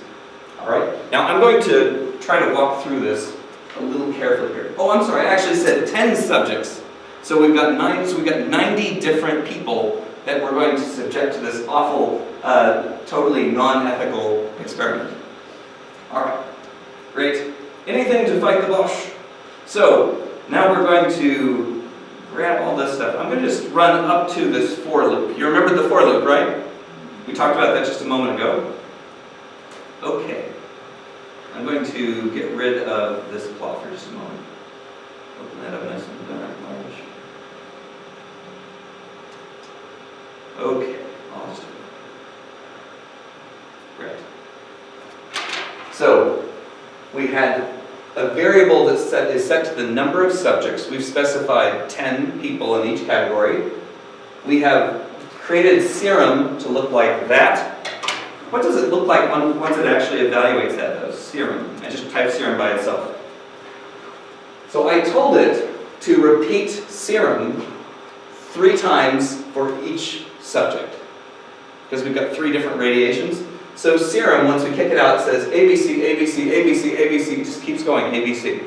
All right. Now I'm going to try to walk through this a little carefully here. Oh, I'm sorry. I actually said 10 subjects. So we've got 9. So we've got 90 different people that we're going to subject to this awful, totally non-ethical experiment. All right. Great. Anything to fight the Bosch? So now we're going to grab all this stuff. I'm going to just run up to this for loop. You remember the for loop, right? We talked about that just a moment ago. Okay. I'm going to get rid of this plot for just a moment. Open that up nice and large. Okay. I'll just do it. Great. So we had a variable that is set to the number of subjects. We've specified 10 people in each category. We have created serum to look like that. What does it look like once it actually evaluates that, though? Serum. I just typed serum by itself. So I told it to repeat serum 3 times for each subject, because we've got 3 different radiations. So serum, once we kick it out, says ABC, ABC, ABC, ABC, it just keeps going, ABC.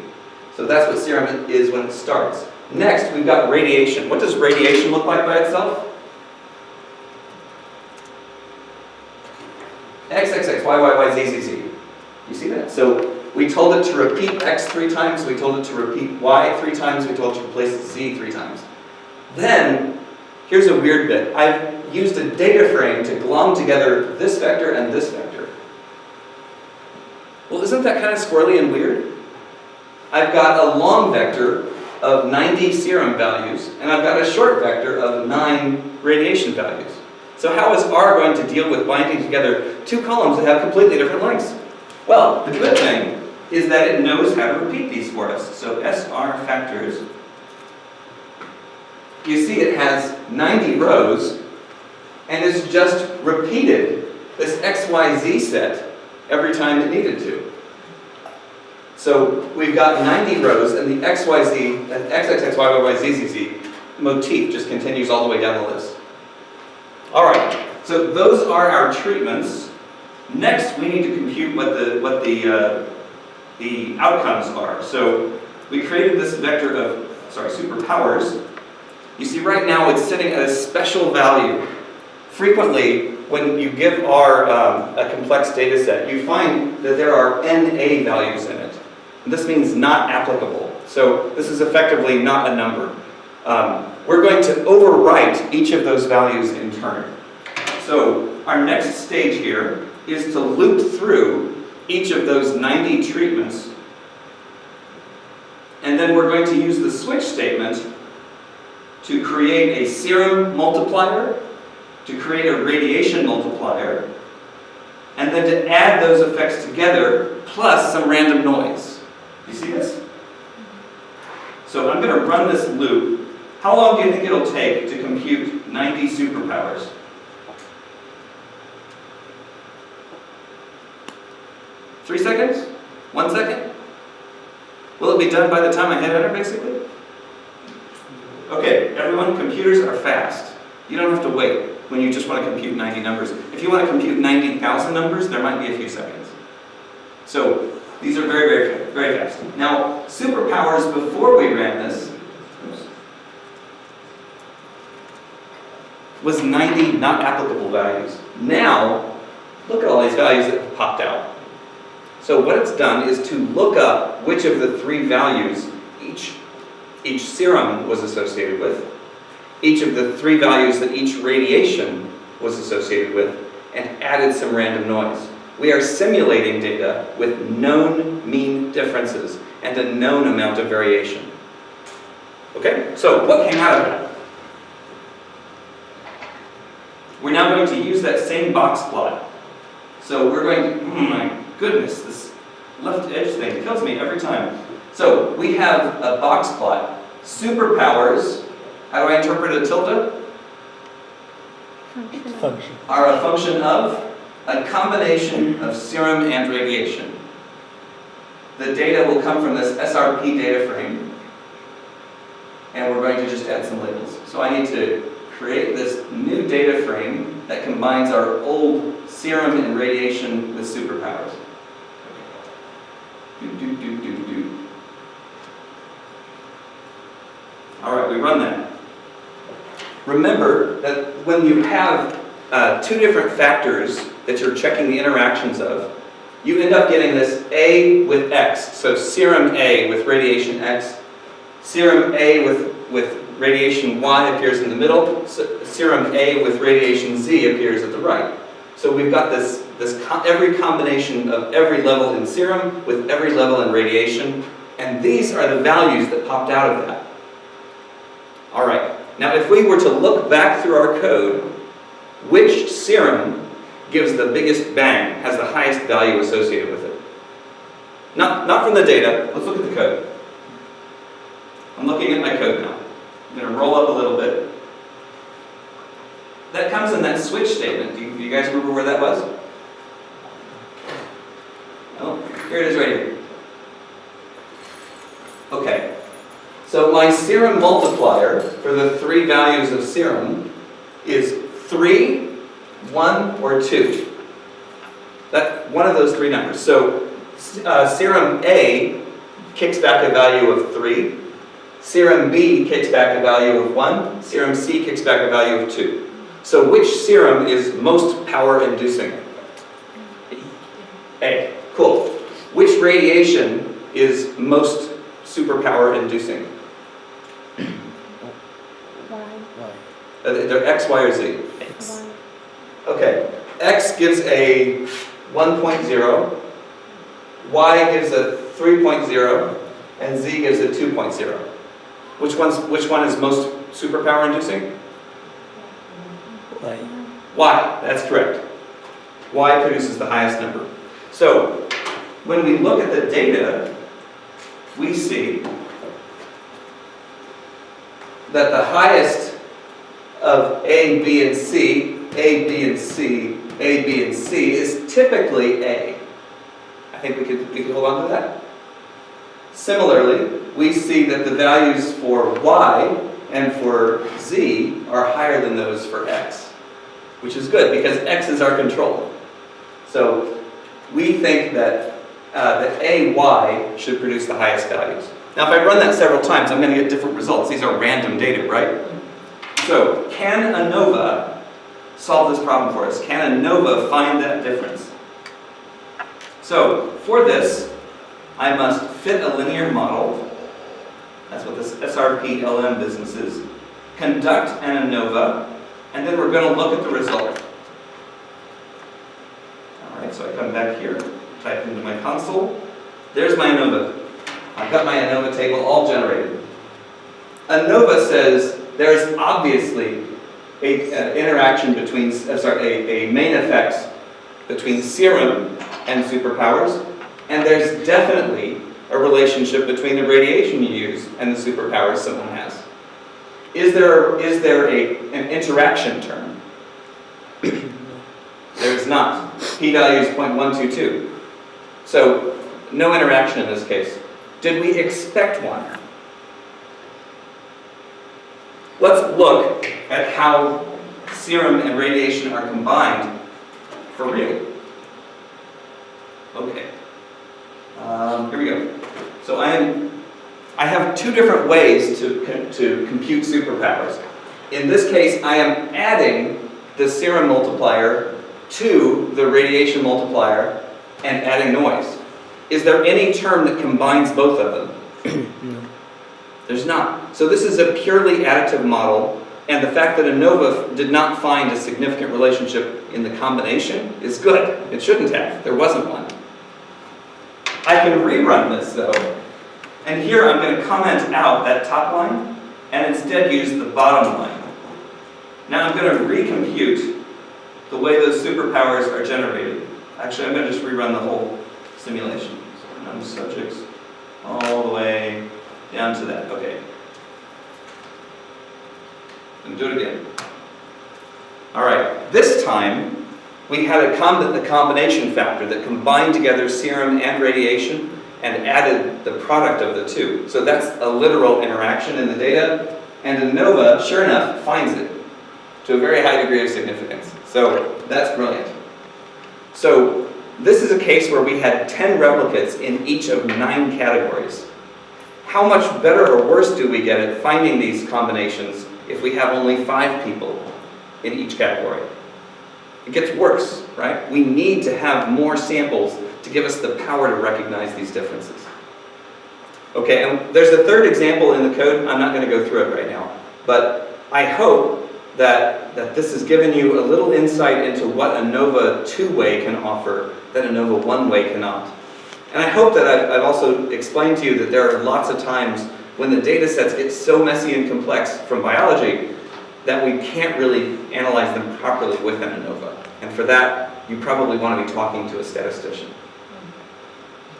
So that's what serum is when it starts. Next, we've got radiation. What does radiation look like by itself? X, X, X, Y, Y, Y, Z, Z, Z. You see that? So we told it to repeat X 3 times, we told it to repeat Y 3 times, we told it to replace Z 3 times. Then, here's a weird bit. I've used a data frame to glom together this vector and this vector. Well, isn't that kind of squirrely and weird? I've got a long vector of 90 serum values, and I've got a short vector of 9 radiation values. So how is R going to deal with binding together 2 columns that have completely different lengths? Well, the good thing is that it knows how to repeat these for us. So SR factors, you see it has 90 rows, and it's just repeated this XYZ set every time it needed to. So we've got 90 rows, and the XYZ, XXXYYYZZZ motif just continues all the way down the list. All right, so those are our treatments. Next, we need to compute what the outcomes are. So we created this vector of, superpowers. You see right now it's sitting at a special value. Frequently, when you give R a complex data set, you find that there are NA values in it. And this means not applicable. So this is effectively not a number. We're going to overwrite each of those values in turn. So our next stage here is to loop through each of those 90 treatments, and then we're going to use the switch statement to create a serum multiplier, to create a radiation multiplier, and then to add those effects together, plus some random noise. You see this? So I'm going to run this loop. How long do you think it'll take to compute 90 superpowers? Three seconds? 1 second? Will it be done by the time I hit enter, basically? Okay, everyone, computers are fast. You don't have to wait when you just want to compute 90 numbers. If you want to compute 90,000 numbers, there might be a few seconds. So these are very, very, very fast. Now, superpowers before we ran this was 90 not applicable values. Now, look at all these values that have popped out. So what it's done is to look up which of the three values each serum was associated with, each of the three values that each radiation was associated with, and added some random noise. We are simulating data with known mean differences and a known amount of variation. Okay, so what came out of that? We're now going to use that same box plot. So we're going to, oh my goodness, this left edge thing kills me every time. So we have a box plot. Superpowers, how do I interpret a tilde? Function. Are a function of a combination of serum and radiation. The data will come from this SRP data frame, and we're going to just add some labels. So I need to create this new data frame that combines our old serum and radiation with superpowers. All right, we run that. Remember that when you have two different factors that you're checking the interactions of, you end up getting this A with X. So serum A with radiation X, serum A with radiation Y appears in the middle, serum A with radiation Z appears at the right. So we've got this every combination of every level in serum with every level in radiation, and these are the values that popped out of that. All right, now if we were to look back through our code, which serum gives the biggest bang, has the highest value associated with it? Not from the data, let's look at the code. I'm looking at my code now. I'm going to roll up a little bit. That comes in that switch statement. Do you guys remember where that was? Oh, here it is right here. Okay. So my serum multiplier for the three values of serum is 3, 1, or 2. That one of those three numbers. So serum A kicks back a value of 3. Serum B kicks back a value of 1. Serum C kicks back a value of 2. So which serum is most power-inducing? A. Cool. Which radiation is most superpower-inducing? They're X, Y, or Z? X. Okay. X gives a 1.0, Y gives a 3.0, and Z gives a 2.0. Which one is most superpower-inducing? Y. Y, that's correct. Y produces the highest number. So, when we look at the data, we see that the highest of A, B, and C, A, B, and C, A, B, and C is typically A. I think we could hold on to that. Similarly, we see that the values for Y and for Z are higher than those for X, which is good because X is our control. So we think that that AY should produce the highest values. Now if I run that several times, I'm going to get different results. These are random data, right? So can ANOVA solve this problem for us? Can ANOVA find that difference? So for this, I must fit a linear model. That's what this SRP LM business is. Conduct an ANOVA, and then we're going to look at the result. All right, so I come back here, type into my console. There's my ANOVA. I've got my ANOVA table all generated. ANOVA says there is obviously an interaction between, a main effect between serum and superpowers, and there's definitely a relationship between the radiation you use and the superpowers someone has. Is there an interaction term? There is not. P-value is 0.122. So no interaction in this case. Did we expect one? Let's look at how serum and radiation are combined for real. Okay. Here we go. So I have two different ways to compute superpowers. In this case, I am adding the serum multiplier to the radiation multiplier and adding noise. Is there any term that combines both of them? No. There's not. So this is a purely additive model, and the fact that ANOVA did not find a significant relationship in the combination is good. It shouldn't have. There wasn't one. I can rerun this though, and here I'm going to comment out that top line and instead use the bottom line. Now I'm going to recompute the way those superpowers are generated. Actually, I'm going to just rerun the whole simulation. So run subjects all the way down to that. Okay. And do it again. All right. This time, we had a combination factor that combined together serum and radiation and added the product of the two. So that's a literal interaction in the data, and ANOVA, sure enough, finds it to a very high degree of significance. So that's brilliant. So this is a case where we had 10 replicates in each of 9 categories. How much better or worse do we get at finding these combinations if we have only 5 people in each category? It gets worse, right? We need to have more samples to give us the power to recognize these differences. Okay, and there's a third example in the code. I'm not going to go through it right now, but I hope that this has given you a little insight into what ANOVA two-way can offer that ANOVA one-way cannot. And I hope that I've also explained to you that there are lots of times when the data sets get so messy and complex from biology that we can't really analyze them properly with an ANOVA. And for that, you probably want to be talking to a statistician.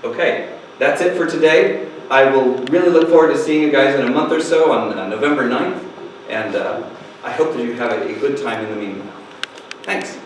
Okay, that's it for today. I will really look forward to seeing you guys in a month or so on November 9th. And I hope that you have a good time in the meantime. Thanks.